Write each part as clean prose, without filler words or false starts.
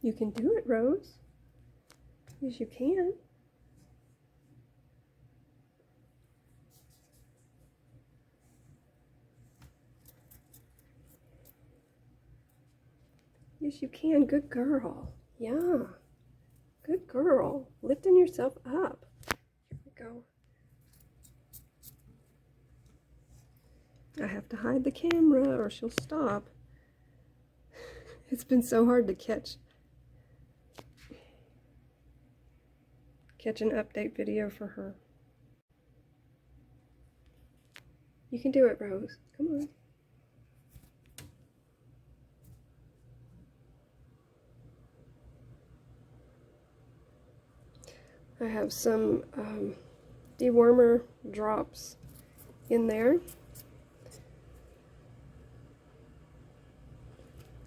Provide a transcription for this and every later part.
You can do it, Rose. Yes, you can. Yes, you can. Good girl. Yeah. Good girl. Lifting yourself up. Here we go. I have to hide the camera or she'll stop. It's been so hard to catch an update video for her. You can do it, Rose. Come on. I have some dewormer drops in there.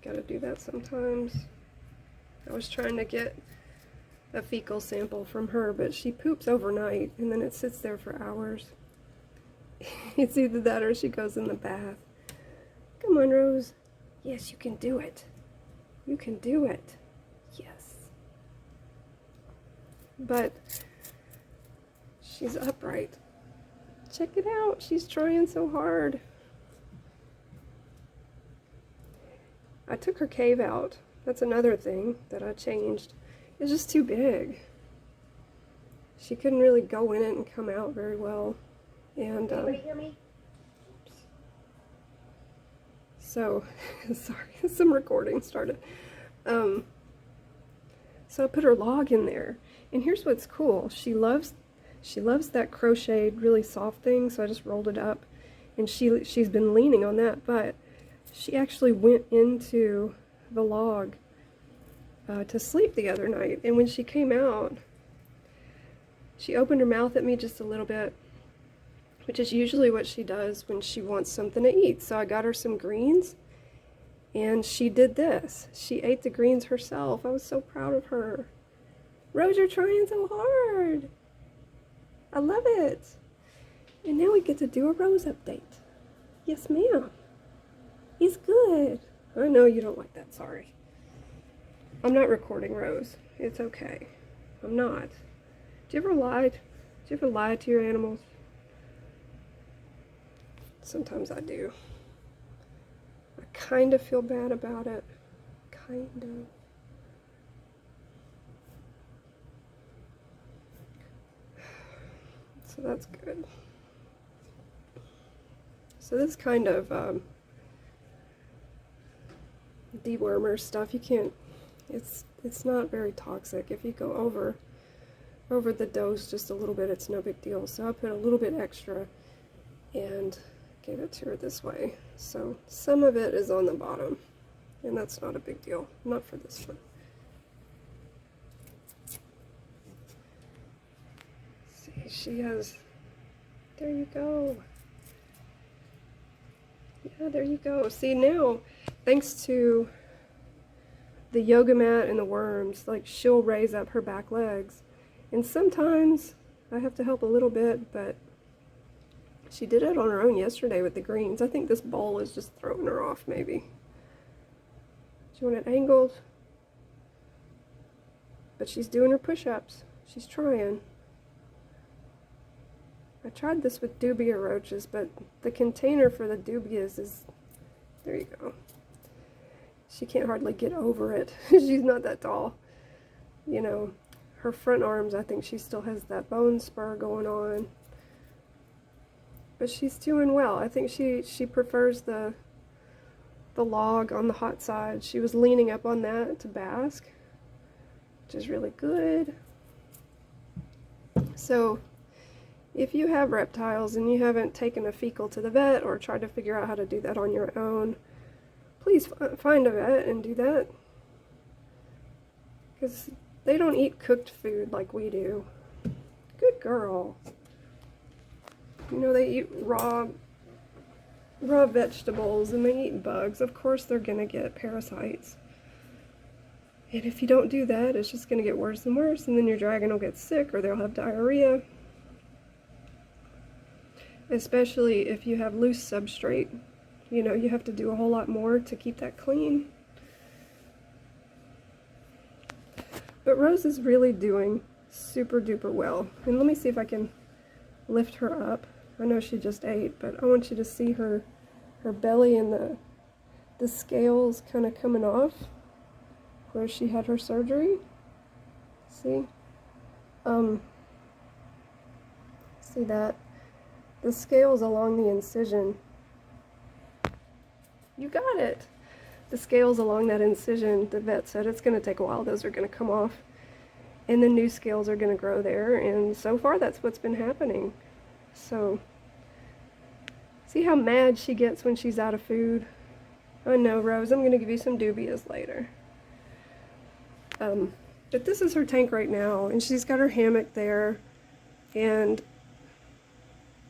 Gotta do that sometimes. I was trying to get a fecal sample from her, but she poops overnight and then it sits there for hours. It's either that or she goes in the bath. Come on, Rose. Yes, you can do it. You can do it. Yes. But she's upright. Check it out. She's trying so hard. I took her cave out. That's another thing that I changed. It's just too big. She couldn't really go in it and come out very well. And anybody hear me? So, sorry, some recording started. So I put her log in there, and here's what's cool. She loves that crocheted, really soft thing. So I just rolled it up, and she's been leaning on that. But she actually went into the log to sleep the other night, and when she came out, she opened her mouth at me just a little bit, which is usually what she does when she wants something to eat. So I got her some greens, and she did this. She ate the greens herself. I was so proud of her. Rose, you're trying so hard. I love it. And now we get to do a Rose update. Yes, ma'am. He's good. I know you don't like that, sorry. I'm not recording Rose. It's okay. I'm not. Do you ever lie? Do you ever lie to your animals? Sometimes I do. I kind of feel bad about it. Kind of. So that's good. So this kind of dewormer stuff, you can't, it's not very toxic. If you go over the dose just a little bit, it's no big deal. So I put a little bit extra and gave it to her this way. So some of it is on the bottom, and that's not a big deal. Not for this one. See, she has, there you go. Yeah, there you go. See, now, thanks to the yoga mat and the worms, like, she'll raise up her back legs. And sometimes I have to help a little bit, but she did it on her own yesterday with the greens. I think this bowl is just throwing her off, maybe. Do you want it angled? But she's doing her push-ups. She's trying. I tried this with dubia roaches, but the container for the dubias is, there you go. She can't hardly get over it. She's not that tall. You know, her front arms, I think she still has that bone spur going on. But she's doing well. I think she prefers the log on the hot side. She was leaning up on that to bask, which is really good. So, if you have reptiles and you haven't taken a fecal to the vet or tried to figure out how to do that on your own, please find a vet and do that. Because they don't eat cooked food like we do. Good girl. You know, they eat raw vegetables and they eat bugs. Of course they're going to get parasites. And if you don't do that, it's just going to get worse and worse, and then your dragon will get sick or they'll have diarrhea. Especially if you have loose substrate. You know, you have to do a whole lot more to keep that clean. But Rose is really doing super duper well. And let me see if I can lift her up. I know she just ate, but I want you to see her belly and the scales kind of coming off where she had her surgery. See? See that? The scales along the incision. You got it! The scales along that incision, the vet said it's going to take a while. Those are going to come off. And the new scales are going to grow there. And so far, that's what's been happening. So, see how mad she gets when she's out of food? I know, Rose, I'm going to give you some dubious later. But this is her tank right now. And she's got her hammock there. And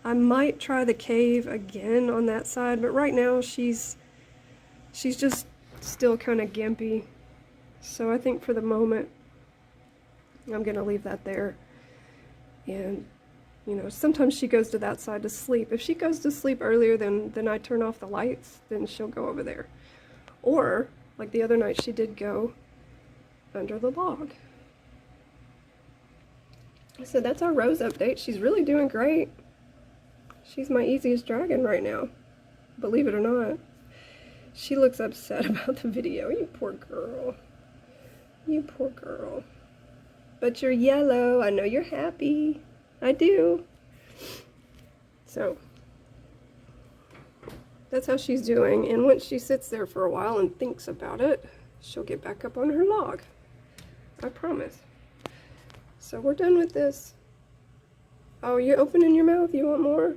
I might try the cave again on that side. But right now, she's just still kind of gimpy. So I think for the moment, I'm going to leave that there. And, you know, sometimes she goes to that side to sleep. If she goes to sleep earlier than I turn off the lights, then she'll go over there. Or, like the other night, she did go under the log. So that's our Rose update. She's really doing great. She's my easiest dragon right now, believe it or not. She looks upset about the video. You poor girl. You poor girl. But you're yellow. I know you're happy. I do. So, that's how she's doing. And once she sits there for a while and thinks about it, she'll get back up on her log. I promise. So we're done with this. Oh, you opening your mouth? You want more?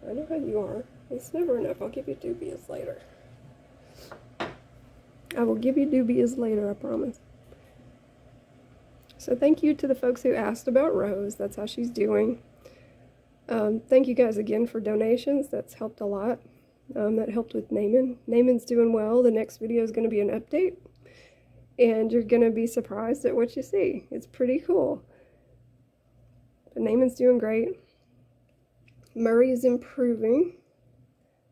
I know how you are. It's never enough. I'll give you dubious later. I will give you dubious later, I promise. So thank you to the folks who asked about Rose. That's how she's doing. Thank you guys again for donations. That's helped a lot. That helped with Naaman. Naaman's doing well. The next video is going to be an update. And you're going to be surprised at what you see. It's pretty cool. But Naaman's doing great. Murray's improving.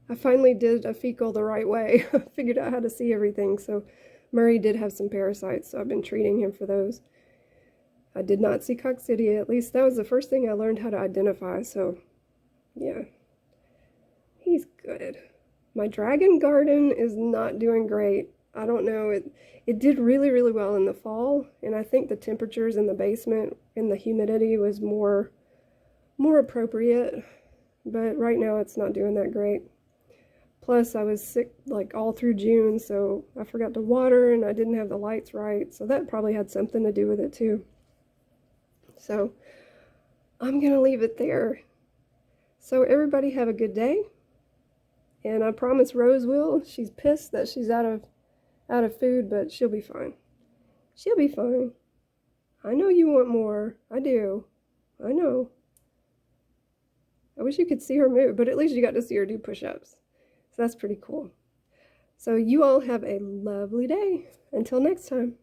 I finally did a fecal the right way. I figured out how to see everything. So Murray did have some parasites, so I've been treating him for those. I did not see coccidia. At least that was the first thing I learned how to identify. So, yeah. He's good. My dragon garden is not doing great. I don't know. It did really, really well in the fall. And I think the temperatures in the basement and the humidity was more appropriate. But right now it's not doing that great. Plus I was sick like all through June, so I forgot to water and I didn't have the lights right. So that probably had something to do with it too. So I'm going to leave it there. So everybody have a good day. And I promise Rose will. She's pissed that she's out of food, but she'll be fine. She'll be fine. I know you want more. I do. I know. I wish you could see her move, but at least you got to see her do push-ups. So that's pretty cool. So you all have a lovely day. Until next time.